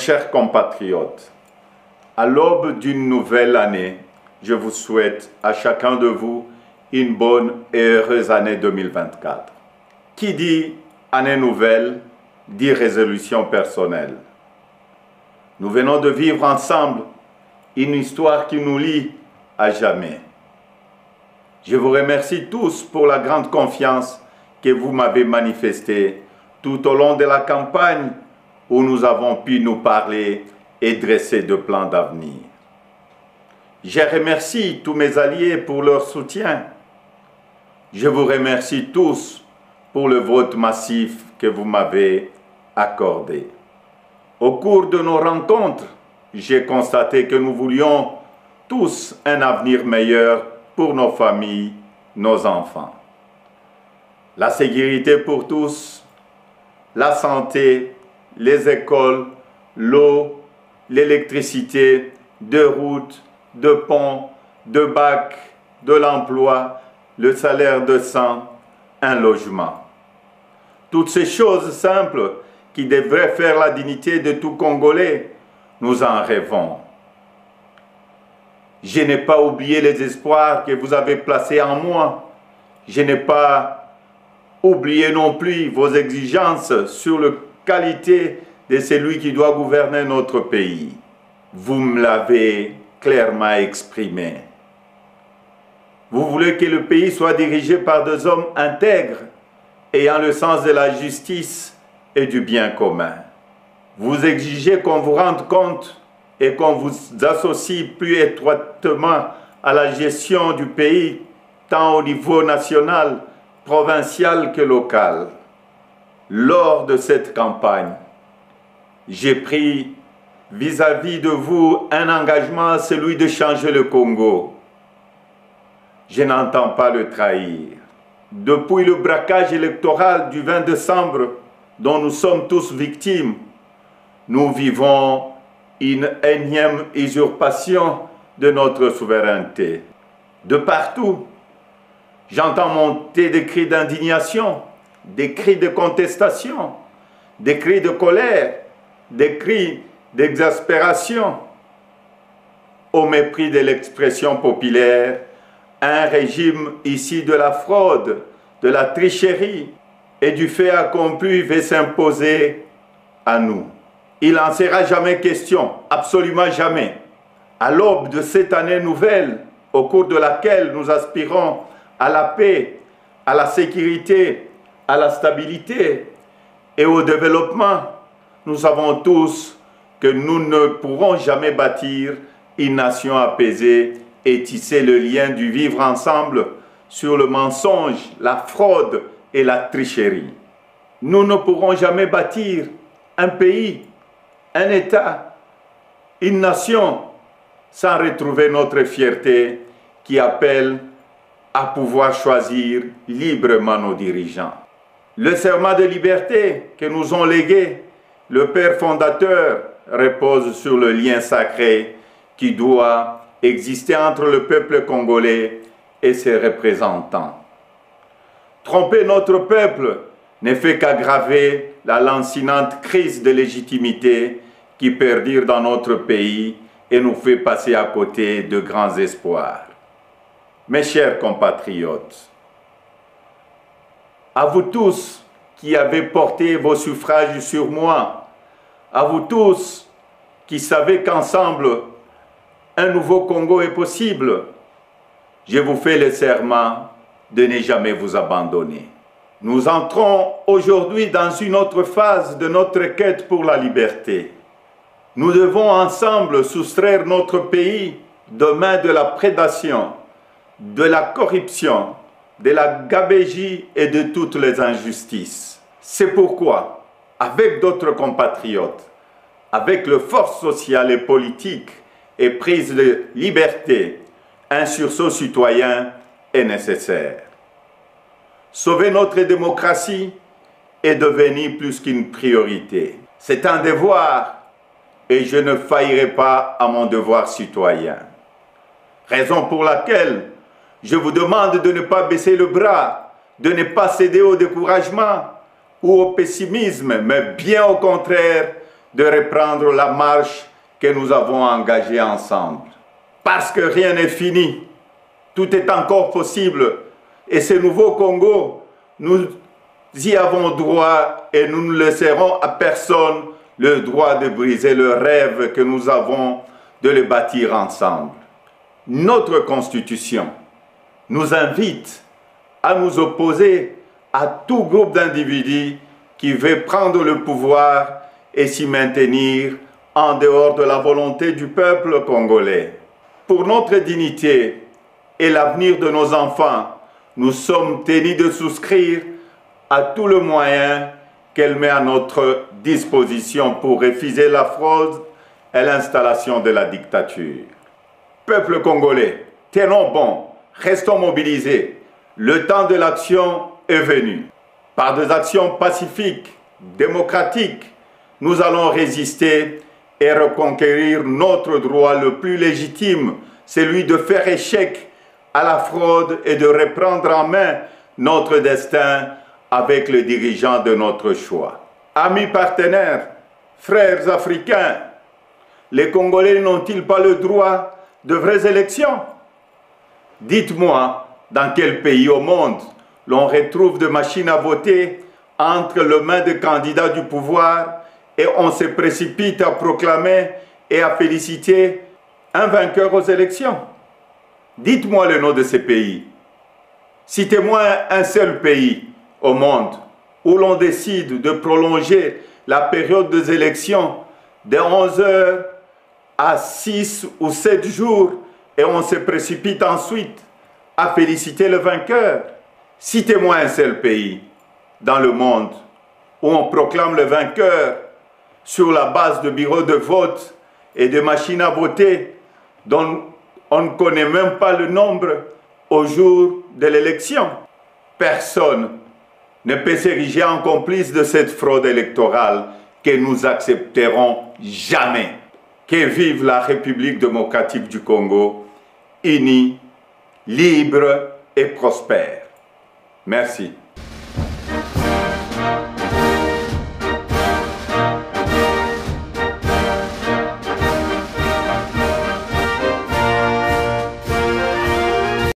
chers compatriotes, à l'aube d'une nouvelle année, je vous souhaite à chacun de vous une bonne et heureuse année 2024. Qui dit année nouvelle, dit résolution personnelle. Nous venons de vivre ensemble une histoire qui nous lie à jamais. Je vous remercie tous pour la grande confiance que vous m'avez manifestée tout au long de la campagne où nous avons pu nous parler et dresser de plans d'avenir. Je remercie tous mes alliés pour leur soutien. Je vous remercie tous pour le vote massif que vous m'avez accordé. Au cours de nos rencontres, j'ai constaté que nous voulions tous un avenir meilleur pour nos familles, nos enfants. La sécurité pour tous, la santé, les écoles, l'eau, l'électricité, de routes, de ponts, de bacs, de l'emploi, le salaire décent, un logement. Toutes ces choses simples qui devraient faire la dignité de tout Congolais, nous en rêvons. Je n'ai pas oublié les espoirs que vous avez placés en moi. Je n'ai pas oublié non plus vos exigences sur la qualité de celui qui doit gouverner notre pays. Vous me l'avez clairement exprimé. Vous voulez que le pays soit dirigé par des hommes intègres, ayant le sens de la justice et du bien commun. Vous exigez qu'on vous rende compte et qu'on vous associe plus étroitement à la gestion du pays, tant au niveau national, provincial que local. Lors de cette campagne, j'ai pris vis-à-vis de vous un engagement, celui de changer le Congo. Je n'entends pas le trahir. Depuis le braquage électoral du 20 décembre, dont nous sommes tous victimes, nous vivons une énième usurpation de notre souveraineté. De partout, j'entends monter des cris d'indignation, des cris de contestation, des cris de colère, des cris d'exaspération. Au mépris de l'expression populaire, un régime issu de la fraude, de la tricherie et du fait accompli veut s'imposer à nous. Il n'en sera jamais question, absolument jamais. À l'aube de cette année nouvelle, au cours de laquelle nous aspirons à la paix, à la sécurité, à la stabilité et au développement, nous savons tous que nous ne pourrons jamais bâtir une nation apaisée et tisser le lien du vivre ensemble sur le mensonge, la fraude et la tricherie. Nous ne pourrons jamais bâtir un pays, un État, une nation sans retrouver notre fierté qui appelle à pouvoir choisir librement nos dirigeants. Le serment de liberté que nous ont légué le Père fondateur repose sur le lien sacré qui doit exister entre le peuple congolais et ses représentants. Tromper notre peuple ne fait qu'aggraver la lancinante crise de légitimité qui perdure dans notre pays et nous fait passer à côté de grands espoirs. Mes chers compatriotes, à vous tous qui avez porté vos suffrages sur moi, à vous tous qui savez qu'ensemble, un nouveau Congo est possible, je vous fais le serment de ne jamais vous abandonner. Nous entrons aujourd'hui dans une autre phase de notre quête pour la liberté. Nous devons ensemble soustraire notre pays des mains de la prédation, de la corruption, de la gabegie et de toutes les injustices. C'est pourquoi, avec d'autres compatriotes, avec les forces sociales et politiques et prise de liberté, un sursaut citoyen est nécessaire. Sauver notre démocratie est devenu plus qu'une priorité. C'est un devoir et je ne faillirai pas à mon devoir citoyen. Raison pour laquelle je vous demande de ne pas baisser le bras, de ne pas céder au découragement ou au pessimisme, mais bien au contraire, de reprendre la marche que nous avons engagée ensemble. Parce que rien n'est fini, tout est encore possible. Et ce nouveau Congo, nous y avons droit et nous ne laisserons à personne le droit de briser le rêve que nous avons de le bâtir ensemble. Notre Constitution nous invite à nous opposer à tout groupe d'individus qui veut prendre le pouvoir et s'y maintenir en dehors de la volonté du peuple congolais. Pour notre dignité et l'avenir de nos enfants, nous sommes tenus de souscrire à tout le moyen qu'elle met à notre disposition pour refuser la fraude et l'installation de la dictature. Peuple congolais, tenons bon, restons mobilisés. Le temps de l'action est venu. Par des actions pacifiques, démocratiques, nous allons résister et reconquérir notre droit le plus légitime, celui de faire échec à la fraude et de reprendre en main notre destin avec les dirigeants de notre choix. Amis partenaires, frères africains, les Congolais n'ont-ils pas le droit de vraies élections? Dites-moi, dans quel pays au monde l'on retrouve des machines à voter entre les mains des candidats du pouvoir et on se précipite à proclamer et à féliciter un vainqueur aux élections? Dites-moi le nom de ces pays. Citez-moi un seul pays au monde où l'on décide de prolonger la période des élections de 11 heures à 6 ou 7 jours et on se précipite ensuite à féliciter le vainqueur. Citez-moi un seul pays dans le monde où on proclame le vainqueur sur la base de bureaux de vote et de machines à voter dont on ne connaît même pas le nombre au jour de l'élection. Personne ne peut s'ériger en complice de cette fraude électorale que nous accepterons jamais. Que vive la République démocratique du Congo, unie, libre et prospère. Merci.